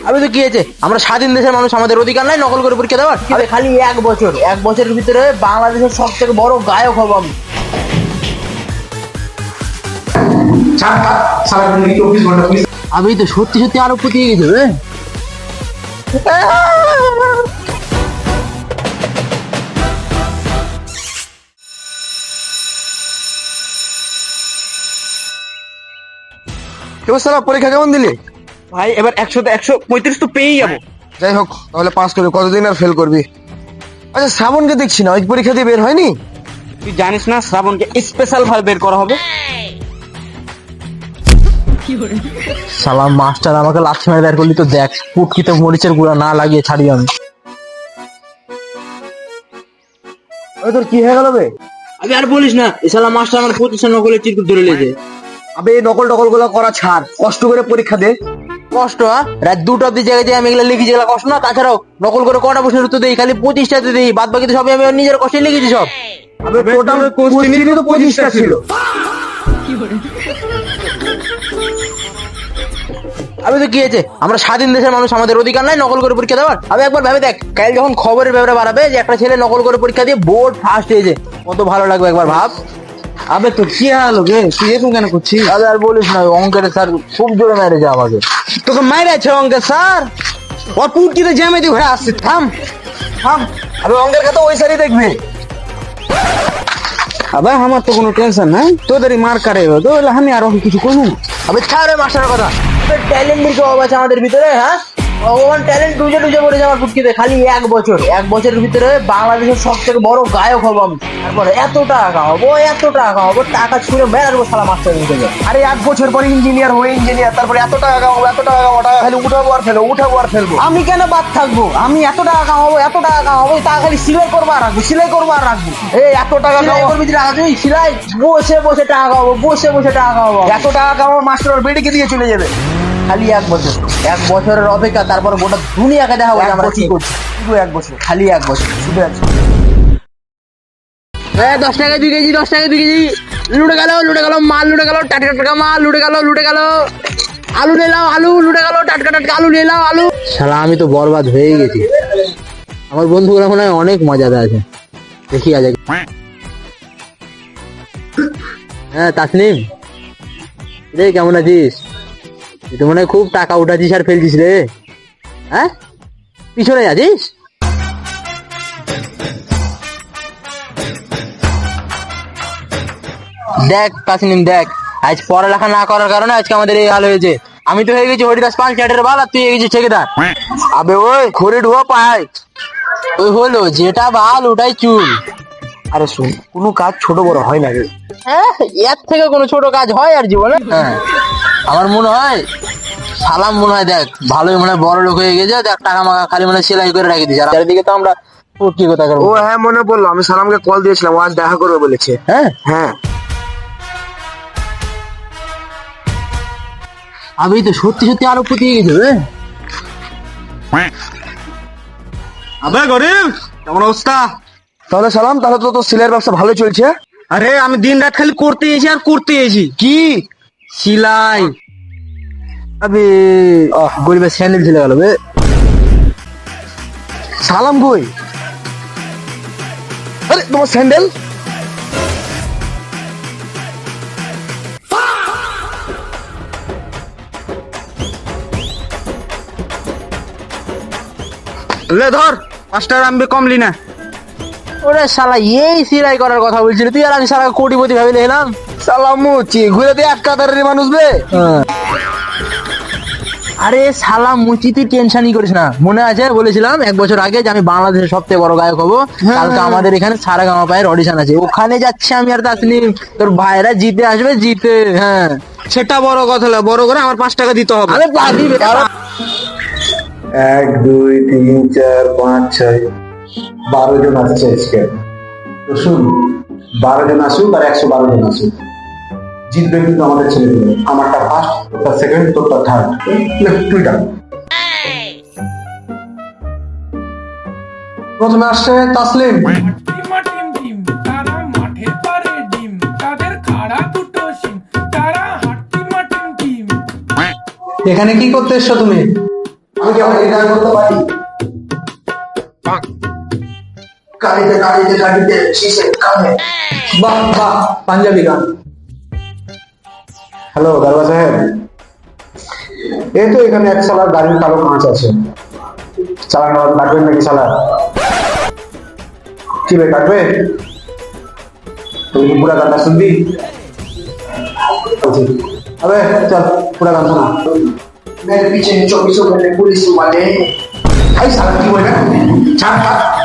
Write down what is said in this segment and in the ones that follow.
আমি তো কি হয়েছে, আমরা স্বাধীন দেশের মানুষ, আমাদের অধিকার নাই নকল করে পরীক্ষা দেওয়ার? আরে খালি এক বছরের ভিতরে বাংলাদেশের সব থেকে বড় গায়ক হবো আমি। আমি তো সত্যি সত্যি আরো পুতিয়ে গেছি রে। পরীক্ষা কেমন দিলি? ভাই এবার 100-135 তো পেয়েই যাবো। যাই হোক, তাহলে পাস করবি, কতদিন আর ফেল করবি? আচ্ছা, শ্রাবণকে দেখছি না, ওই পরীক্ষা দিয়ে বের হয়নি? তুই জানিস না শ্রাবণকে স্পেশাল ভাবে বের করা হবে? সালাম মাস্টার আমাকে লাথি মেরে বের করলি তো দেখ, পুটকিতে মরিচের গুঁড়া না লাগিয়ে ছাড়ি আমি। তোর কি হয়ে গেল বে? আমি আর বলিস না, এই শালা মাস্টার আমার প্রতিষ্ঠান নকলের চিরকুট ধরে লেছে। আবে এই নকল টকল গুলো করা ছাড়, কষ্ট করে পরীক্ষা দে। কষ্ট? রাত 2টা অব্দি জায়গায় দিয়ে আমি এগুলো লিখেছি, এগুলো কষ্ট না? তাছাড়াও নকল করে কটা প্রশ্নের উত্তর দিই, খালি 25টাতে দিই, বাদ বাকি তো সবই আমি নিজের কষ্টে লিখেছি সব। আবে টোটাল কোশ্চেনই তো 25টা ছিল। আমি তো কি হয়েছে, আমরা স্বাধীন দেশের মানুষ, আমাদের অধিকার নাই নকল করে পরীক্ষা দেওয়ার? আমি একবার ভেবে দেখ, কাল যখন খবরের ব্যাপারে বাড়াবে যে একটা ছেলে নকল করে পরীক্ষা দিয়ে বোর্ড ফার্স্ট হয়েছে, কত ভালো লাগবে একবার ভাব। আবে তোর কি হলো বে? তুই এরকম কেন করছিস? আবে আর বলিস না, অঙ্কের স্যার খুব জোরে মেরেছে আমাকে। তোকে মাইরেছে অঙ্কের স্যার? ওর পুটকিতে জ্যামে দিয়ে ঘরে আসছে। থাম থাম, আবে অঙ্কের খাতা ওই স্যারই দেখবে। আবে আমার তো কোনো টেনশন নাই, তোদেরই মার কারে তো আমি আরো কিছু করবো। আবে ছাড় রে মাস্টারের কথা, ট্যালেন্টের অভাব আছে আমাদের ভিতরে। হ্যাঁ, ভগবান ট্যালেন্ট টুজে টুজে পড়েছে আমার ফুটকিতে। খালি এক বছরের ভিতরে বাংলাদেশের সব থেকে বড় গায়ক হবো আমি। তারপরে এত টাকা কামাবো, টাকা ছুঁড়ে মেরাবো শালা মাস্টারের ভিতরে। আরে 1 বছর পরে ইঞ্জিনিয়ার হয়ে ইঞ্জিনিয়ার, তারপরে এত টাকা কামাবো, টাকা খালি উঠাবো আর ফেলবো। আমি কেন বাদ থাকবো? আমি এত টাকা কামাবো, টাকা খালি সিলাই করবো আর রাখবো। এই এত টাকা করবি টাকা তুই সিলাই, বসে বসে টাকা কামাবো, এত টাকা কামাবো মাস্টার বেডিকে দিয়ে চলে যাবে। খালি এক বছরের অপেক্ষা, তারপর গোটা দুনিয়াকে দেখাবো যে আমরা কি করছি। শুধু 1 বছর, খালি 1 বছর। শুধু 1 বছর। 10 টাকায় 2 কেজি, 10 টাকায় 2 কেজি। লুটে গেল মাল, লুটে গেল টাটকা মাল, লুটে গেল আলু নিয়ে নাও, আলু লুটে গেল, টাটকা আলু নিয়ে নাও, আলু। শালা আমি তো বরবাদ হয়ে গেছি। আমার বন্ধুগুলো মনে হয় অনেক মজাদার আছে, দেখি আজ। হ্যাঁ তাসনিম রে, কেমন আছিস? তুই তো মনে হয় খুব টাকা উঠাছিস আর ফেলছিস রে। হ্যাঁ, পিছনে আছিস? দেখ তাসনিম দেখ, আজ পড়ালেখা না করার কারণে আজকে আমাদের এই হাল হয়েছে। আমি তো হয়ে গেছি হরিদাস পাল ক্যাটের বাল, আর তুই হয়ে গেছিস ঠেকেদার। আবে ওই খড়ি ঢুয়া পায়। ওই হলো যেটা বাল ওটাই চুল। আরে শুন, কোনো কাজ ছোট বড় হয় না রে। হ্যাঁ, এর থেকে কোনো ছোট কাজ হয় আর জীবনে? হ্যাঁ, আমার মনে হয় সালাম মনে হয় দেখ ভালোই মনে হয় বড় লোক হয়ে গেছে, দেখ টাকা মাকা খালি মনে হয় সেলাই করে রেখে দিয়েছে। আর চারিদিকে তো আমরা কি কথা করবো। ও হ্যাঁ, মনে পড়লো, আমি সালামকে কল দিয়েছিলাম, ও আজ দেখা করবে বলেছে। হ্যাঁ হ্যাঁ, আমি তো সত্যি সত্যি আরো পুতিয়ে গেছে রে। আবে গরিব, কেমন অবস্থা? তাহলে সালাম, তাহলে তো তোর সিলাইয়ের ব্যবসা ভালো চলছে। আরে আমি দিন রাত খালি করতে এসেছি। কি সিলাই? আবে গরিবের স্যান্ডেল ছিল গেল বে। সালাম কই? আরে তোমার স্যান্ডেল? লে ধর, 5 টাকা আমি কমলি না। ওরে শালা এই সিলাই করার কথা বলছিলি তুই, আর আমি শালা কোটিপতি ভাবি এলাম। সালাম মুচি ঘুরে দিয়ে এক কাতারের মানুষ বে। আরে শালা মুচি তুই টেনশনই করিস না, মনে আছে বলেছিলাম 1 বছর আগে যে আমি বাংলাদেশের সবথেকে বড় গায়ক হবো। কালকে আমাদের এখানে সারেগামা পায়ের অডিশন আছে, ওখানে যাচ্ছি আমি আর তাসনিম। তোর ভাইরা জিতে আসবে, জিতে। হ্যাঁ সেটা বড় কথা না, বড় করে আমার 5 টাকা দিতে হবে। আরে পাবি বে। 1 2 3 4 5 6 12 জন আসছে আজকে। তো শুন, 12 জন আসুক আর 112 জন আসুক, জিতবে কিন্তু আমাদের ছেলেগুলো। আমারটা ফার্স্ট, তোরটা সেকেন্ড, তোরটা থার্ড। তুই ডাক। প্রথমে আসছে তাসলিম। টিম তারা মাঠে পারে ডিম, তাদের খাড়া দুটো সিম, তারা হাট্টি মাটিম টিম। এখানে কি করতে এসছো তুমি? আমি কি আমার রিটার্ন করতে পারি? গাড়িতে গাড়িতে গাড়িতে শীষে কানে। বাহ বাহ, পাঞ্জাবি গান। হ্যালো দারোগা সাহেব, এই তো এখানে এক সালার গাড়ির কালো কাঁচ আছে, চালান কাটবেন নাকি সালার? কি বে কাটবে? তুই পুরা গানটা শুনবি? अबे चल पूरा गान सुना। मेरे पीछे 24 घंटे पुलिस वाले। भाई साला की बोल रहा है? छाड़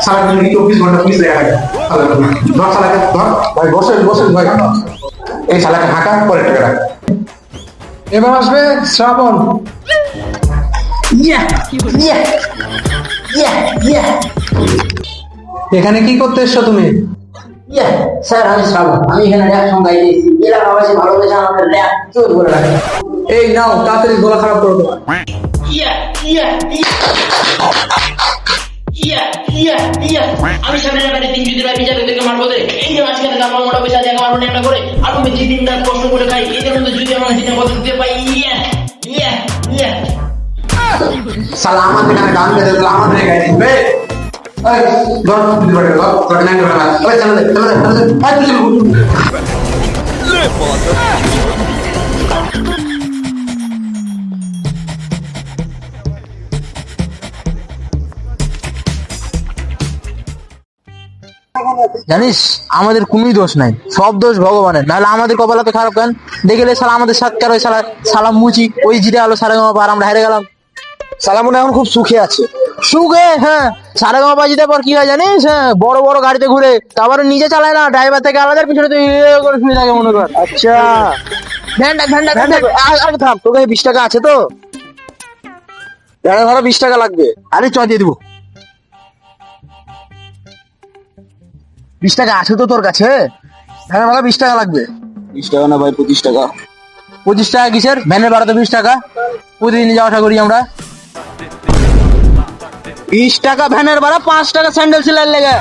साला की 24 घंटा पुलिस लगा है। साला धर साला के धर भाई বসেন ভাই। এই শালাকে হাঁটা পরে টাকা। এবার আসবে শ্রাবণ। ইয়া ইয়া ইয়া ইয়া। এখানে কি করতে এসছো তুমি? ইয়া স্যার, আমি শ্রাবণ। আমি এখানে র‍্যাপ সং গাইতে এসেছি। এলাকাবাসী ভালোবেসে আমাকে র‍্যাপ চোদ বলে রাখে। এই নাও, তাড়াতাড়ি গলা খারাপ করো তোমার। ইয়া ইয়া ইয়া ইয়া ইয়া। আমি সামনে রাখাতে 3 জুতি ভাই বিচার থেকে মারবো দে। এই যে মাঝখানে আমার মোটা পয়সা জায়গা মারবো না করে। আর তুমি যে দিন রাত কষ্ট করে খাই, এদের মধ্যে যদি আমার দিনে কত দিতে পাই। ইয়া ইয়া ইয়া। साला আমাদের এখানে গান গাইতে দিলে আমাদের গাইতে দিবে। এই ধর তুই বড় ধর তোর নাই ধর না। ওই চল দে আই তুই চল। জানিস আমাদের কোনোই দোষ নাই, সব দোষ ভগবানের। নাহলে আমাদের কপাল এত খারাপ কেন? দেখলে শালা আমাদের সাতকার ওই শালা সালাম মুচি ওই জিরে আলো সারেগামা আর আমরা হেরে গেলাম। সালামুন এখন খুব সুখে আছে। সুখে? হ্যাঁ, সারেগামা বাজিতে পর কি হয় জানিস? হ্যাঁ, বড় বড় গাড়িতে ঘুরে, তারপর নিজে চালায় না, ড্রাইভার থেকে আলাদা, পিছনে তুই করে শুনে থাকে মনে কর। আচ্ছা আগে থাম, তোকে 20 টাকা আছে তো? ভ্যানে ভাড়া 20 টাকা লাগবে। আরে চ দিয়ে দিব। 20 টাকা আছে তো তোর কাছে? ভ্যানের ভাড়া 20 টাকা লাগবে। 20 টাকা না ভাই, 25 টাকা। 25 টাকা কিসের? ভ্যানের ভাড়া তো 20 টাকা, প্রতিদিন যাওয়া আসা করি আমরা। 20 টাকা ভ্যানের ভাড়া, 5 টাকা স্যান্ডেল সেলাইয়ের লেগে।